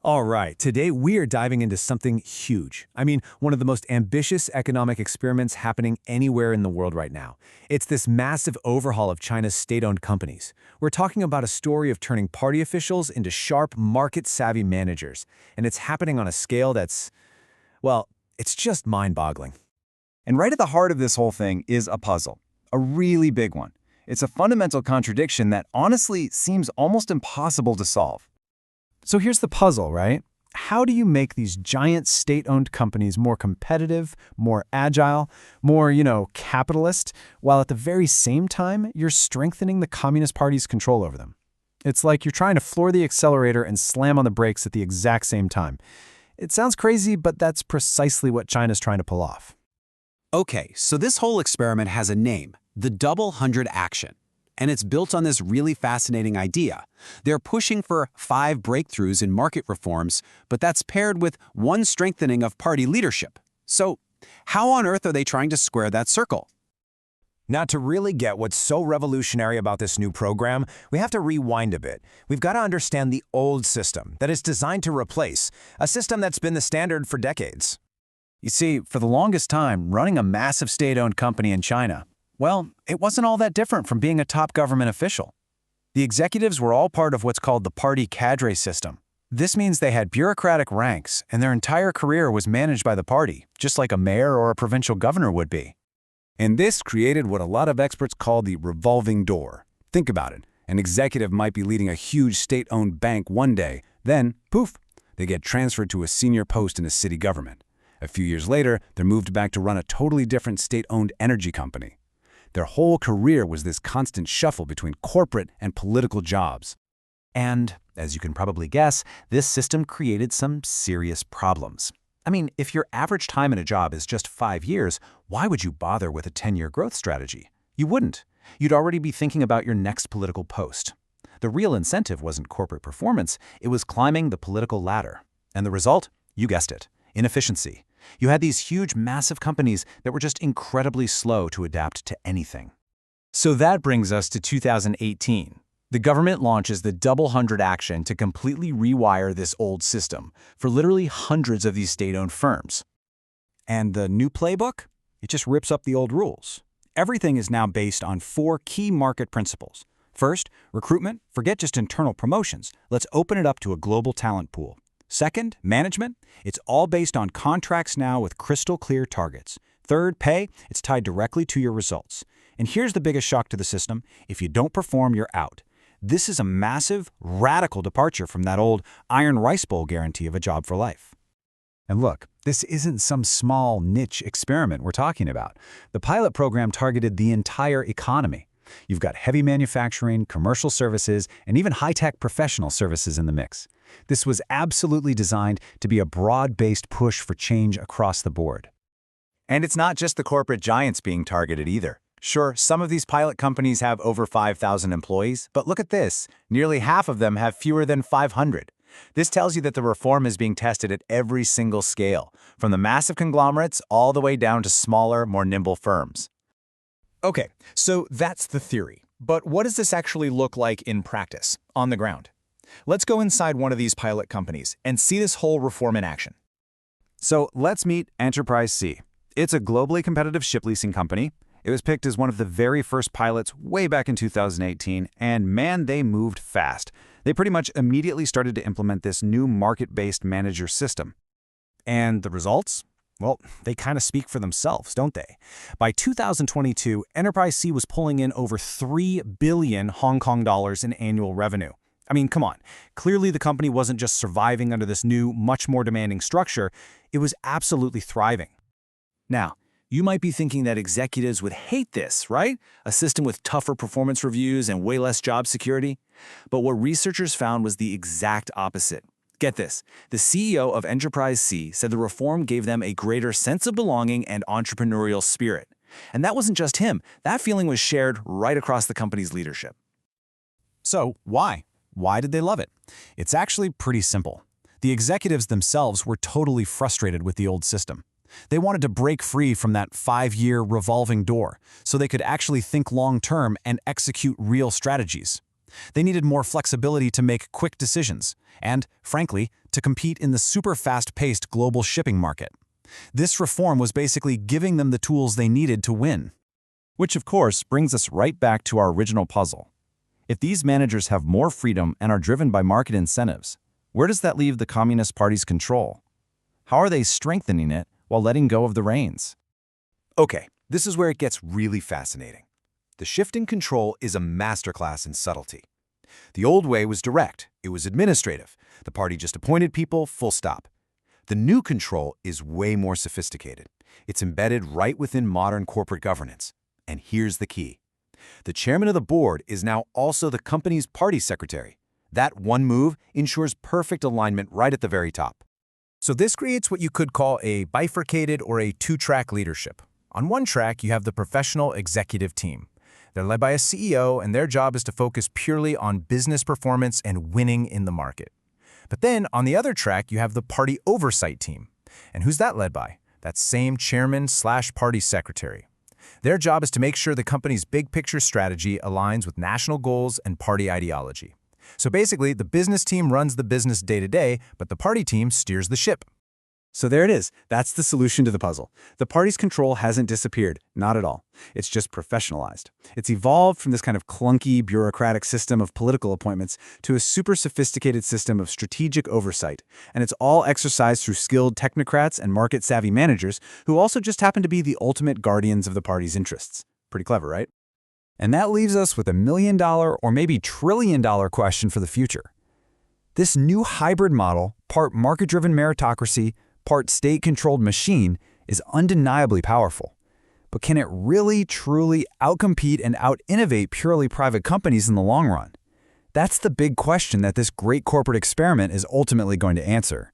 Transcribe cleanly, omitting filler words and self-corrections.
All right, today we are diving into something huge. I mean, one of the most ambitious economic experiments happening anywhere in the world right now. It's this massive overhaul of China's state-owned companies. We're talking about a story of turning party officials into sharp, market-savvy managers. And it's happening on a scale that's, well, it's just mind-boggling. And right at the heart of this whole thing is a puzzle, a really big one. It's a fundamental contradiction that honestly seems almost impossible to solve. So here's the puzzle, right? How do you make these giant state-owned companies more competitive, more agile, more, capitalist, while at the very same time, you're strengthening the Communist Party's control over them? It's like you're trying to floor the accelerator and slam on the brakes at the exact same time. It sounds crazy, but that's precisely what China's trying to pull off. Okay, so this whole experiment has a name, the Double 100 Action. And it's built on this really fascinating idea. They're pushing for 5 breakthroughs in market reforms, but that's paired with 1 strengthening of party leadership. So how on earth are they trying to square that circle? Now, to really get what's so revolutionary about this new program, we have to rewind a bit. We've got to understand the old system that is designed to replace a system that's been the standard for decades. You see, for the longest time, running a massive state-owned company in China, well, it wasn't all that different from being a top government official. The executives were all part of what's called the party Cadres system. This means they had bureaucratic ranks, and their entire career was managed by the party, just like a mayor or a provincial governor would be. And this created what a lot of experts call the revolving door. Think about it. An executive might be leading a huge state-owned bank one day, then, poof, they get transferred to a senior post in a city government. A few years later, they're moved back to run a totally different state-owned energy company. Their whole career was this constant shuffle between corporate and political jobs. And, as you can probably guess, this system created some serious problems. I mean, if your average time in a job is just 5 years, why would you bother with a 10-year growth strategy? You wouldn't. You'd already be thinking about your next political post. The real incentive wasn't corporate performance, it was climbing the political ladder. And the result? You guessed it. Inefficiency. You had these huge, massive companies that were just incredibly slow to adapt to anything. So that brings us to 2018. The government launches the Double 100 Action to completely rewire this old system for literally hundreds of these state-owned firms. And the new playbook? It just rips up the old rules. Everything is now based on 4 key market principles. First, recruitment. Forget just internal promotions. Let's open it up to a global talent pool. Second, management. It's all based on contracts now with crystal clear targets. Third, pay. It's tied directly to your results. And here's the biggest shock to the system. If you don't perform, you're out. This is a massive, radical departure from that old iron rice bowl guarantee of a job for life. And look, this isn't some small niche experiment we're talking about. The pilot program targeted the entire economy. You've got heavy manufacturing, commercial services, and even high-tech professional services in the mix. This was absolutely designed to be a broad-based push for change across the board. And it's not just the corporate giants being targeted either. Sure, some of these pilot companies have over 5,000 employees, but look at this. Nearly half of them have fewer than 500. This tells you that the reform is being tested at every single scale, from the massive conglomerates all the way down to smaller, more nimble firms. Okay, so that's the theory. But what does this actually look like in practice, on the ground? Let's go inside one of these pilot companies and see this whole reform in action. So let's meet Enterprise C. It's a globally competitive ship leasing company. It was picked as one of the very first pilots way back in 2018, and man, they moved fast. They pretty much immediately started to implement this new market-based manager system. And the results? Well, they kind of speak for themselves, don't they? By 2022, Enterprise C was pulling in over 3 billion Hong Kong dollars in annual revenue. I mean, come on. Clearly, the company wasn't just surviving under this new, much more demanding structure. It was absolutely thriving. Now, you might be thinking that executives would hate this, right? A system with tougher performance reviews and way less job security. But what researchers found was the exact opposite. Get this, the CEO of Enterprise C said the reform gave them a greater sense of belonging and entrepreneurial spirit. And that wasn't just him. That feeling was shared right across the company's leadership. So, why? Why did they love it? It's actually pretty simple. The executives themselves were totally frustrated with the old system. They wanted to break free from that 5-year revolving door so they could actually think long-term and execute real strategies. They needed more flexibility to make quick decisions and, frankly, to compete in the super fast-paced global shipping market. This reform was basically giving them the tools they needed to win. Which, of course, brings us right back to our original puzzle. If these managers have more freedom and are driven by market incentives, where does that leave the Communist Party's control? How are they strengthening it while letting go of the reins? Okay, this is where it gets really fascinating. The shift in control is a masterclass in subtlety. The old way was direct. It was administrative. The party just appointed people, full stop. The new control is way more sophisticated. It's embedded right within modern corporate governance. And here's the key. The chairman of the board is now also the company's party secretary. That one move ensures perfect alignment right at the very top. So this creates what you could call a bifurcated or a two-track leadership. On one track, you have the professional executive team. They're led by a CEO, and their job is to focus purely on business performance and winning in the market. But then, on the other track, you have the party oversight team. And who's that led by? That same chairman/party secretary. Their job is to make sure the company's big-picture strategy aligns with national goals and party ideology. So basically, the business team runs the business day-to-day, but the party team steers the ship. So there it is. That's the solution to the puzzle. The party's control hasn't disappeared, not at all. It's just professionalized. It's evolved from this kind of clunky, bureaucratic system of political appointments to a super sophisticated system of strategic oversight. And it's all exercised through skilled technocrats and market-savvy managers who also just happen to be the ultimate guardians of the party's interests. Pretty clever, right? And that leaves us with $1 million or maybe $1 trillion question for the future. This new hybrid model, part market-driven meritocracy, part state-controlled machine, is undeniably powerful. But can it really, truly outcompete and out-innovate purely private companies in the long run? That's the big question that this great corporate experiment is ultimately going to answer.